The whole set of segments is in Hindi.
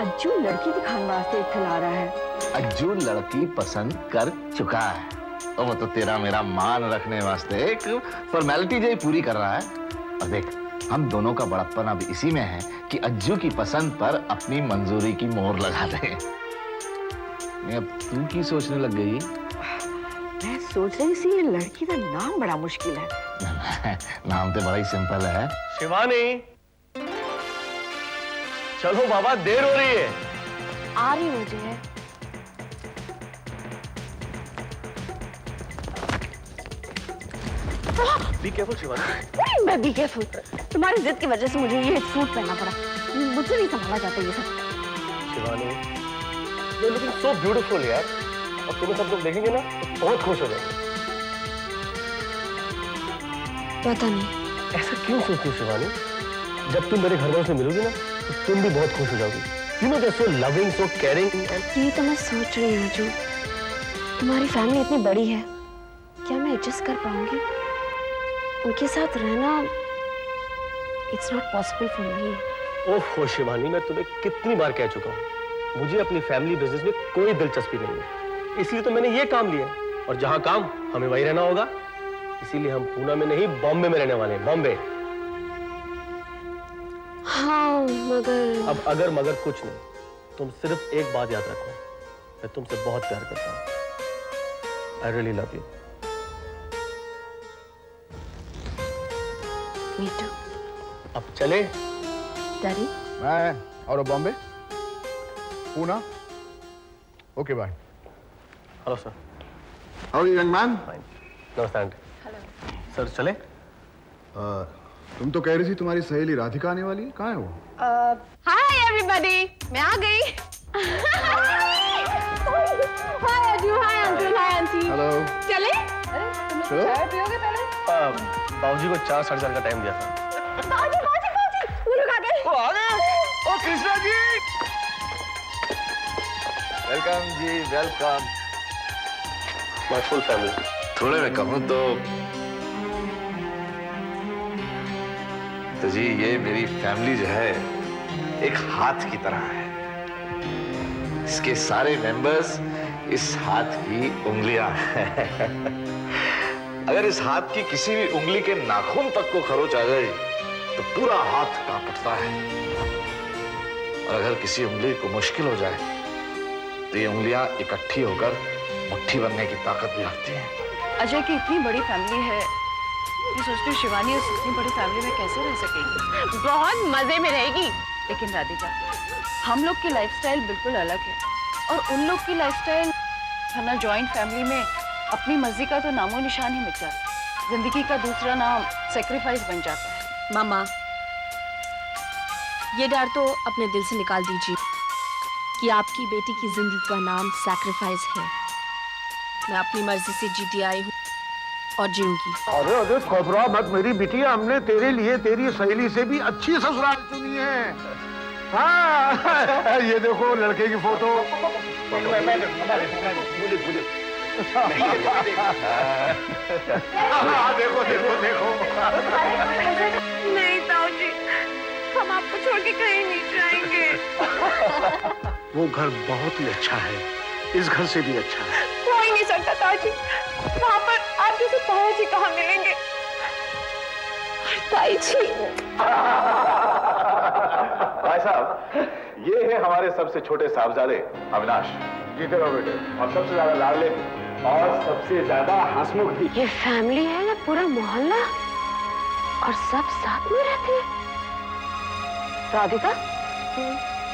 अज्जू लड़की दिखाने वास्ते इत्थे ला रहा है। अज्जू लड़की पसंद कर चुका है और वो तो तेरा मेरा मान रखने वास्ते एक फॉर्मेलिटी जो पूरी कर रहा है। और देख, हम दोनों का बड़प्पन अब इसी में है कि अज्जू की पसंद पर अपनी मंजूरी की मोहर लगा दे। अब तू की सोचने लग गई? मैं सोच रही थी ये लड़की का नाम बड़ा मुश्किल है। नाम तो बड़ा ही सिंपल है। शिवानी, चलो बाबा, देर हो रही है। आ रही मुझे। Be careful Shivani. मैं बी केयरफुल। तुम्हारी जिद की वजह से मुझे ये सूट पहनना पड़ा। मुझसे नहीं संभाला जाता ये सब। Shivani, you're looking so beautiful यार। और तुम्हें सब लोग देखेंगे ना तो बहुत खुश हो जाएंगे। पता नहीं ऐसा क्यों सोचती हो शिवानी? जब तुम मेरे घर वालों से मिलोगी ना तो तुम भी बहुत खुश हो जाओगी। You know they're so loving, so caring and... ये तो मैं सोच रही हूँ जो तुम्हारी फैमिली इतनी बड़ी है, क्या मैं एडजस्ट कर पाऊंगी? उनके साथ रहना it's not possible for me. Oh Shivani, मैं तुम्हें कितनी बार कह चुका हूँ, मुझे अपनी फैमिली बिजनेस में कोई दिलचस्पी नहीं है। इसलिए तो मैंने ये काम लिया और जहां काम हमें वहीं रहना होगा। इसीलिए हम पूना में नहीं, बॉम्बे में रहने वाले हैं। बॉम्बे। हाँ, मगर अब अगर मगर कुछ नहीं, तुम सिर्फ एक बात याद रखो, मैं तुमसे बहुत प्यार करता हूँ। I really love you. Me too. अब चले? डैडी? मैं और Bombay, Poona. Okay bye. Hello sir. How are you young man? Fine. नमस्ते आंटी। हेलो सर चले? तुम तो कह रही थी तुम्हारी सहेली राधिका आने वाली है, कहाँ है वो? हाय एवरीबॉडी, मैं आ गई। हाय अजू, hi uncle, hi aunty. Hello. चले? चलो। चाय पियोगे पहले? बाबूजी को 4-4:30 का टाइम दिया था। बाजी, बाजी, बाजी, वो लोग आ गए। वो आ गए। ओ कृष्णा जी। वेलकम जी, वेलकम। My full family. थोड़े मैं कहूँ तो जी ये मेरी फैमिली जो है एक हाथ की तरह है। इसके सारे मेंबर्स इस हाथ की उंगलियां हैं। अगर इस हाथ की किसी भी उंगली के नाखून तक को खरोच आ जाए तो पूरा हाथ कांप उठता है। और अगर किसी उंगली को मुश्किल हो जाए तो ये उंगलियां इकट्ठी होकर मुट्ठी बनने की ताकत भी रखती हैं। अजय की इतनी बड़ी फैमिली है, मैं सोचती हूँ शिवानी उस इतनी बड़ी फैमिली में कैसे रह सकेगी। बहुत मजे में रहेगी। लेकिन राधिका, हम लोग की लाइफस्टाइल बिल्कुल अलग है और उन लोग की लाइफस्टाइल है ना, जॉइंट फैमिली में अपनी मर्जी का तो नामो निशान ही मिट जाता है। जिंदगी का दूसरा नाम सेक्रीफाइस बन जाता है। मामा, ये डर तो अपने दिल से निकाल दीजिए कि आपकी बेटी की जिंदगी का नाम सैक्रिफाइस है। मैं अपनी मर्जी से जीती आई हूँ और जीऊंगी। अरे अरे घबरा मत मेरी बिटिया, हमने तेरे लिए तेरी सहेली से भी अच्छी ससुराल चुनी है। हाँ, ये देखो लड़के की फोटो। देखो देखो देखो। नहीं ताऊ जी, हम आपको छोड़ के कहीं नहीं जाएंगे। वो घर बहुत ही अच्छा है, इस घर से भी अच्छा है। कोई नहीं सकता ताऊ जी, वहाँ पर आप जैसे ताऊ जी कहाँ मिलेंगे? ताई जी। भाई साहब, ये है हमारे सबसे छोटे साहबजादे अविनाश। जीते रहो बेटे। और सबसे ज्यादा लाडले और सबसे ज्यादा हंसमुख भी। ये फैमिली है ना, पूरा मोहल्ला और सब साथ में रहते हैं। राधिका,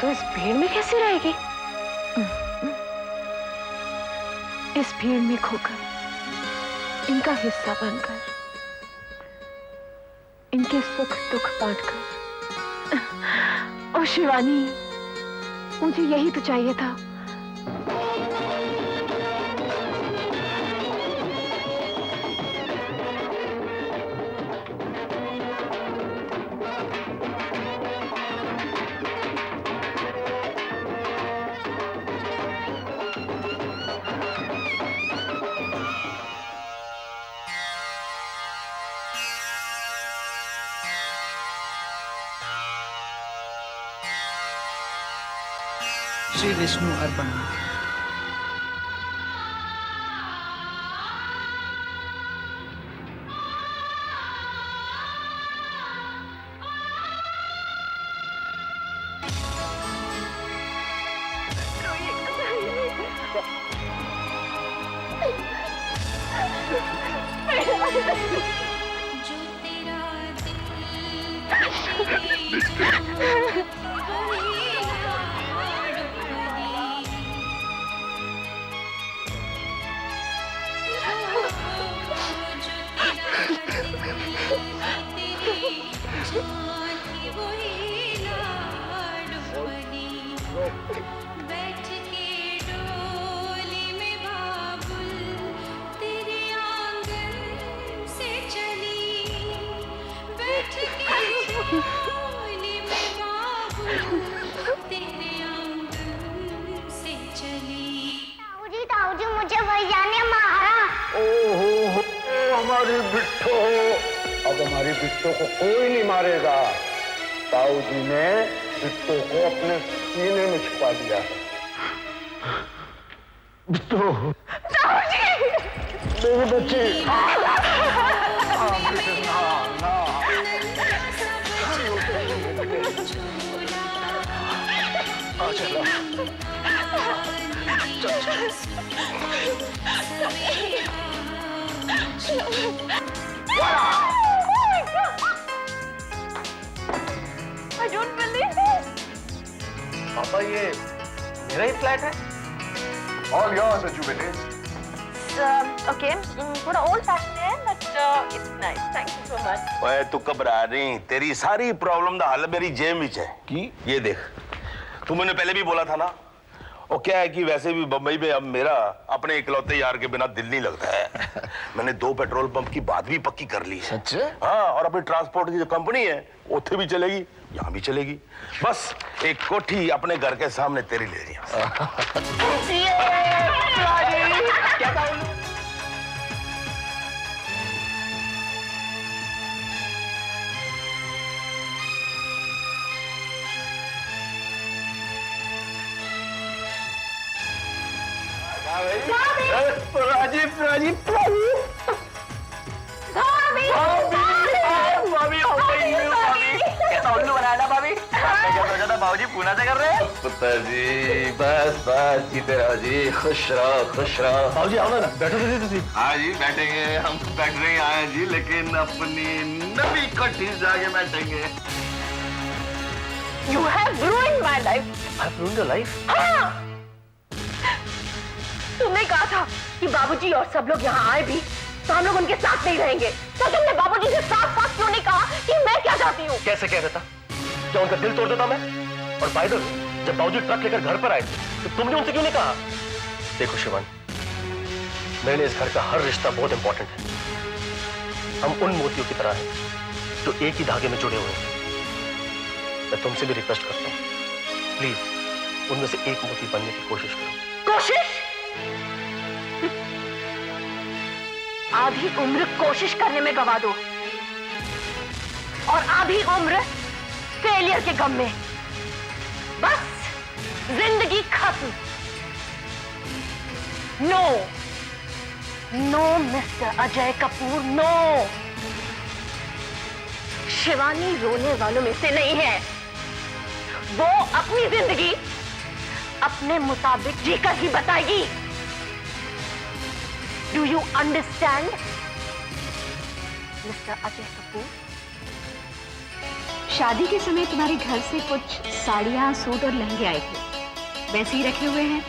तो इस भीड़ में कैसे रहेगी? इस भीड़ में खोकर, इनका हिस्सा बनकर, इनके सुख दुख बांटकर। ओ शिवानी, मुझे यही तो चाहिए था। श्री विष्णु अर्पण। हमारी बिट्ठो, अब हमारी बिट्टो को कोई नहीं मारेगा। ताऊ जी ने बिट्टो को अपने सीने में छुपा दिया है। बिट्टो, मेरी बच्ची। चलो। I don't believe it. पापा ये मेरा ही फ्लैट है? All yours, अज्जू बेटे। Okay, थोड़ा old fashioned है, but it's nice. Thank you so much. ओए तू घबरा नहीं, तेरी सारी प्रॉब्लम का हल मेरी जेब में है। की? ये देख, तू मैंने पहले भी बोला था ना। और क्या है कि वैसे भी बम्बई में अब मेरा अपने इकलौते यार के बिना दिल नहीं लगता है। मैंने 2 पेट्रोल पंप की बात भी पक्की कर ली है। सच है? हाँ, और अपनी ट्रांसपोर्ट की जो कंपनी है उथे भी चलेगी, यहाँ भी चलेगी। बस एक कोठी अपने घर के सामने तेरी ले रही है। राजीव राजीव भाजी पूना से कर रहे हैं। पुत्र जी बस बस जीते रहो जी, खुश रहो खुश रहो। भाजी आओ ना, बैठो तो। हाँ जी बैठेंगे, हम बैठने ही आए जी, लेकिन अपनी नवी कोठी जाके बैठेंगे। You have ruined my life. I've ruined your life? हाँ! तुमने कहा था कि बाबूजी और सब लोग यहाँ आए भी तो हम लोग उनके साथ नहीं रहेंगे। तो तुमने बाबूजी से साफ साफ क्यों नहीं कहा कि मैं क्या चाहती हूँ? कैसे कह देता? क्या उनका दिल तोड़ देता मैं? और बाय द वे, जब बाबूजी ट्रक लेकर घर पर आए तो तुमने उनसे क्यों नहीं कहा? देखो शिवान, मेरे लिए इस घर का हर रिश्ता बहुत इंपॉर्टेंट है। हम उन मोतियों की तरह हैं जो एक ही धागे में जुड़े हुए हैं। मैं तुमसे भी रिक्वेस्ट करता हूँ, प्लीज उनमें से एक मोती बनने की कोशिश करो। कोशिश? आधी उम्र कोशिश करने में गवा दो और आधी उम्र फेलियर के गम में। बस जिंदगी खत्म। No no mister Ajay Kapoor, no. Shivani रोने वालों में से नहीं है। वो अपनी जिंदगी अपने मुताबिक जीकर ही बताएगी। Do you understand, Mr. Ajay Kapoor? शादी के समय तुम्हारे घर से कुछ साड़ियां, सूट और लहंगे आए थे, वैसे ही रखे हुए हैं।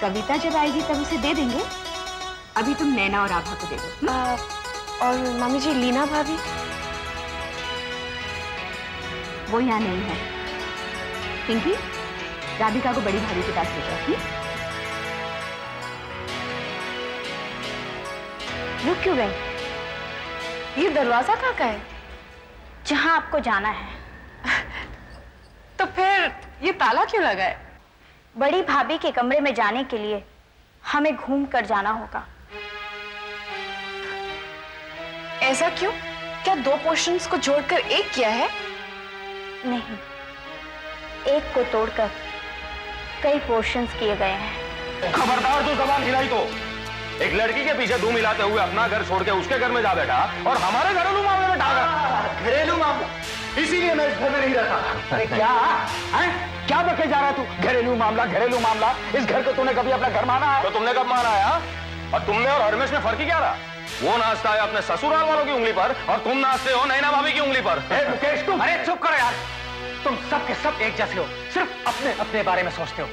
कविता जब आएगी तब उसे दे देंगे। अभी तुम नैना और आभा को दे दो। और मम्मी जी लीना भाभी? वो यहाँ नहीं है। पिंकी, राधिका को बड़ी भाभी के पास ले जाओ। रुक क्यों गए? ये दरवाजा कहाँ का है? जहाँ आपको जाना है। तो फिर ये ताला क्यों लगा है? बड़ी भाभी के कमरे में जाने के लिए हमें घूम कर जाना होगा। ऐसा क्यों? क्या 2 पोर्शंस को जोड़कर एक किया है? नहीं, एक को तोड़कर कई पोर्शंस किए गए हैं। खबरदार जो जबान हिलाई तो। एक लड़की के पीछे धूम मिलाते हुए अपना घर छोड़ के उसके घर में जा बैठा और हमारे घरेलू मामले में ढागा। घरेलू मामला, इसीलिए मैं इस घर में नहीं रहता। अरे क्या है? क्या बके जा रहा है तू? घरेलू मामला, घरेलू मामला। इस घर को तूने कभी अपना घर माना है? तो तुमने कब माना है? और तुमने और हरमेश में फर्क ही क्या रहा? वो नाचता है अपने ससुराल वालों की उंगली पर और तुम नाचते हो नैना भाभी की उंगली पर। मुकेश तुम, अरे चुप करो यार। तुम सब के सब एक जैसे हो, सिर्फ अपने अपने बारे में सोचते हो।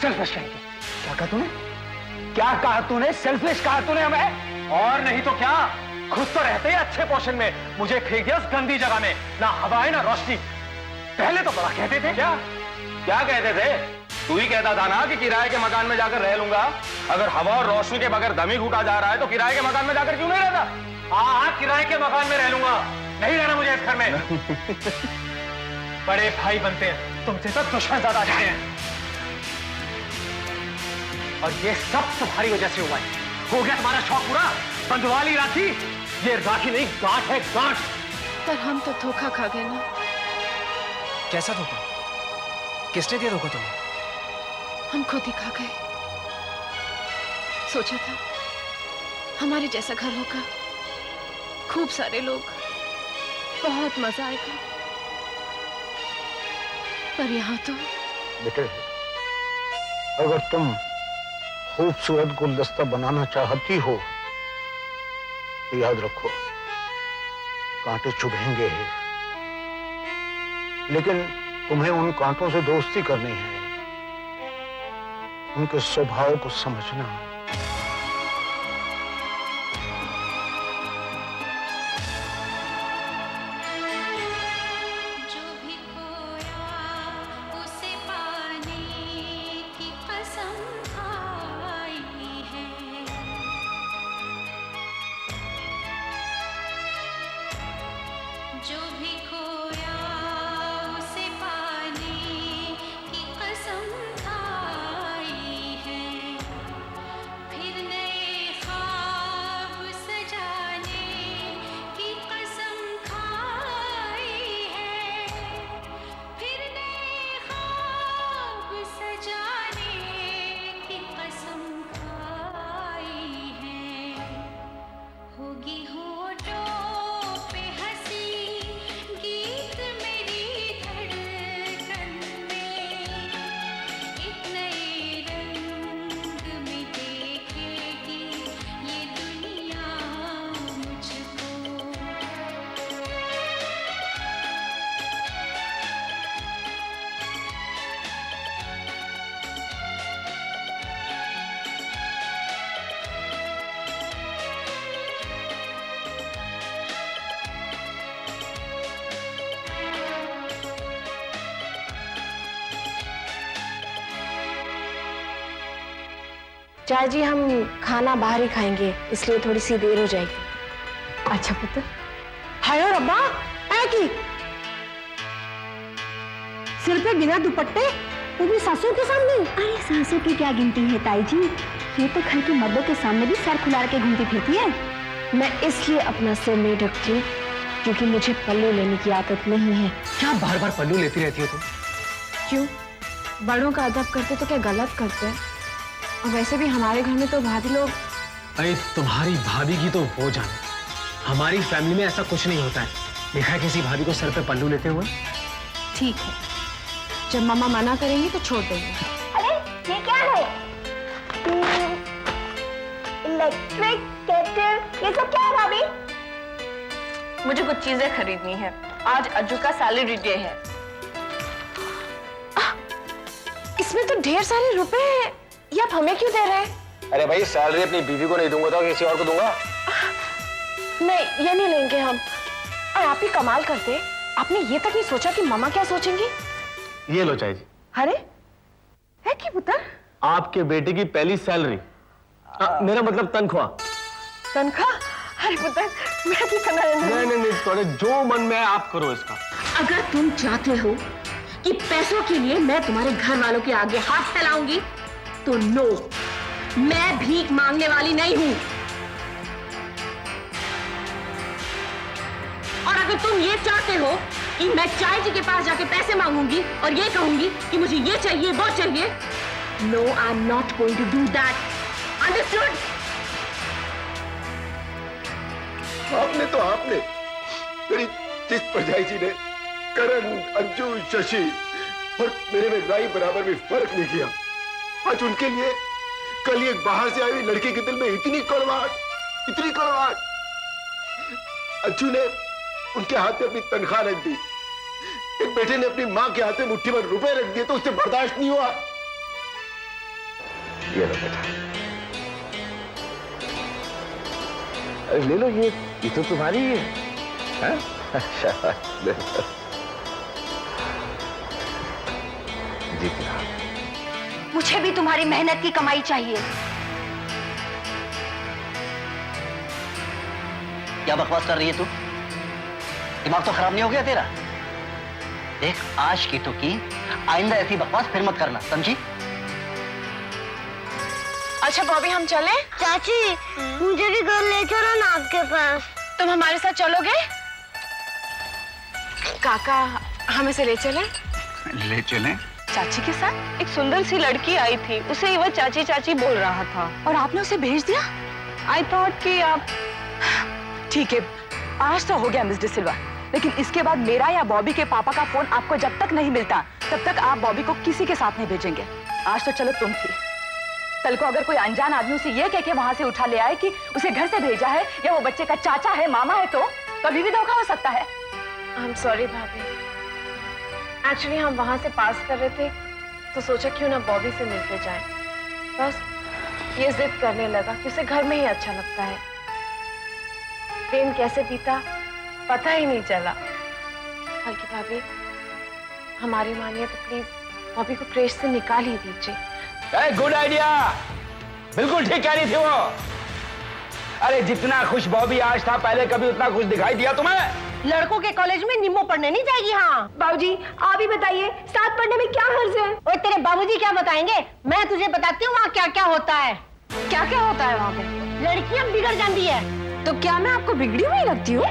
सेल्फिश कहेंगे। क्या कहा तूने? क्या कहा तूने? सेल्फिश कहा तूने हमें? और नहीं तो क्या, खुद तो रहते ही अच्छे पोर्शन में, मुझे फेंक दिया उस गंदी जगह में। ना हवा है ना रोशनी। पहले तो बड़ा कहते थे। क्या क्या कहते थे? तू ही कहता था ना कि किराए के मकान में जाकर रह लूंगा। अगर हवा और रोशनी के बगैर दम ही घुटा जा रहा है तो किराए के मकान में जाकर क्यों नहीं रहता? हाँ, किराए के मकान में रह लूंगा, नहीं रहना मुझे इस घर में। बड़े भाई बनते हैं, तुमसे तो दुश्मन ज्यादा अच्छे हैं। और ये सब तुम्हारी वजह से हुआ है। हो गया तुम्हारा शौक पूरा? बंधवाली राखी? ये राखी नहीं, गांठ है, गांठ। पर हम तो धोखा खा गए ना। कैसा धोखा? किसने दिया धोखा तुम्हें? हम खुद ही खा गए। सोचा था हमारे जैसा घर होगा, खूब सारे लोग, बहुत मजा आएगा। पर यहाँ तो बेटे, अगर तुम खूबसूरत गुलदस्ता बनाना चाहती हो तो याद रखो, कांटे चुभेंगे ही, लेकिन तुम्हें उन कांटों से दोस्ती करनी है, उनके स्वभाव को समझना है। चाय जी, हम खाना बाहर ही खाएंगे, इसलिए थोड़ी सी देर हो जाएगी। अच्छा पुत्र। हाय रब्बा, ऐ की सिर पे बिना दुपट्टे, वो भी सासू के सामने। अरे सासू की क्या गिनती है ताई जी, ये तो घर के मर्दों के सामने भी सर खुला के घूमती फिरती है। मैं इसलिए अपना सिर नहीं ढकती हूँ क्योंकि मुझे पल्लू लेने की आदत नहीं है। क्या बार बार पल्लू लेती रहती है तुम? क्यों? बड़ों का अदब करते तो क्या गलत करते हैं? और वैसे भी हमारे घर में तो भाभी लोग। अरे तुम्हारी भाभी की तो वो जाने, हमारी फैमिली में ऐसा कुछ नहीं होता है। देखा है किसी भाभी को सर पे पल्लू लेते हुए? ठीक है, जब मामा मना करेंगी तो छोड़ देंगे। अरे ये क्या है? इलेक्ट्रिक केटल, ये सब क्या है भाभी? मुझे कुछ चीजें खरीदनी है, आज अज्जू का सैलरी डे है। इसमें तो ढेर सारे रुपए हैं, ये आप हमें क्यों दे रहे हैं? अरे भाई, सैलरी अपनी बीवी को नहीं दूंगा तो किसी और को दूंगा। नहीं, ये नहीं लेंगे हम। और आप ही कमाल करते, आपने ये तक नहीं सोचा कि मामा क्या सोचेंगी? ये लो चाय जी। अरे है कि पुत्र, आपके बेटे की पहली सैलरी, मेरा मतलब तनख्वाह। तनख्वाह? अरे पुत्र, मैं भी सुना नहीं, थोड़े जो मन में है आप करो इसका। अगर तुम चाहते हो कि पैसों के लिए मैं तुम्हारे घर वालों के आगे हाथ फैलाऊंगी तो नो, मैं भीख मांगने वाली नहीं हूं। और अगर तुम ये चाहते हो कि मैं चाय जी के पास जाके पैसे मांगूंगी और ये कहूंगी कि मुझे ये चाहिए वो चाहिए, No, I'm not going to do that. Understood? आपने मेरी जिस परजाई जी ने करण, अंजू, शशि और मेरे में राई बराबर भी फर्क नहीं किया। आज उनके लिए कल एक बाहर से आई हुई लड़की के दिल में इतनी कड़वाहट। अंजू ने उनके हाथ में अपनी तनख्वाह रख दी, एक बेटे ने अपनी मां के हाथ में मुट्ठी भर रुपए रख दिए, तो उससे बर्दाश्त नहीं हुआ। ये लो बेटा, अरे ले लो, ये तो तुम्हारी ही है। हाँ? शाबाश, ले लो। जीती रहा। मुझे भी तुम्हारी मेहनत की कमाई चाहिए। क्या बकवास कर रही है तू? दिमाग तो खराब नहीं हो गया तेरा? देख, आज की तो की, आइंदा ऐसी बकवास फिर मत करना, समझी? अच्छा बॉबी, हम चले? चाची, मुझे भी घर ले चलो ना आपके पास। तुम हमारे साथ चलोगे? काका हमें से ले चले? ले चलें? चाची के साथ एक सुंदर सी लड़की आई थी, उसे ही वो चाची चाची बोल रहा था और आपने उसे भेज दिया। आई थॉट कि आप... ठीक है, आज तो हो गया मिस डिसिल्वा, लेकिन इसके बाद मेरा या बॉबी के पापा का फोन आपको जब तक नहीं मिलता तब तक आप बॉबी को किसी के साथ नहीं भेजेंगे। आज तो चलो तुम थी, कल को अगर कोई अनजान आदमी उसे ये कह के वहां से उठा ले आए कि उसे घर से भेजा है या वो बच्चे का चाचा है, मामा है, तो कभी भी धोखा हो सकता है। I'm sorry भाभी, एक्चुअली हम वहां से पास कर रहे थे तो सोचा क्यों ना बॉबी से मिलके जाएं। बस ये जिद करने लगा कि उसे घर में ही अच्छा लगता है। दिन कैसे बीता पता ही नहीं चला। बल्कि भाभी, हमारी मानिए तो प्लीज बॉबी को क्रेश से निकाल ही दीजिए। गुड आइडिया, बिल्कुल ठीक कह रही थी वो। अरे जितना खुश बॉबी आज था, पहले कभी उतना खुश दिखाई दिया तुम्हें? लड़कों के कॉलेज में निम्मो पढ़ने नहीं जाएगी। हाँ बाबूजी, आप ही बताइए, साथ पढ़ने में क्या हर्ज है? और तेरे बाबूजी क्या बताएंगे? मैं तुझे बताती हूँ वहाँ क्या क्या होता है। क्या क्या होता है वहाँ पे? लड़कियाँ बिगड़ जाती है। तो क्या मैं आपको बिगड़ी हुई लगती हूँ?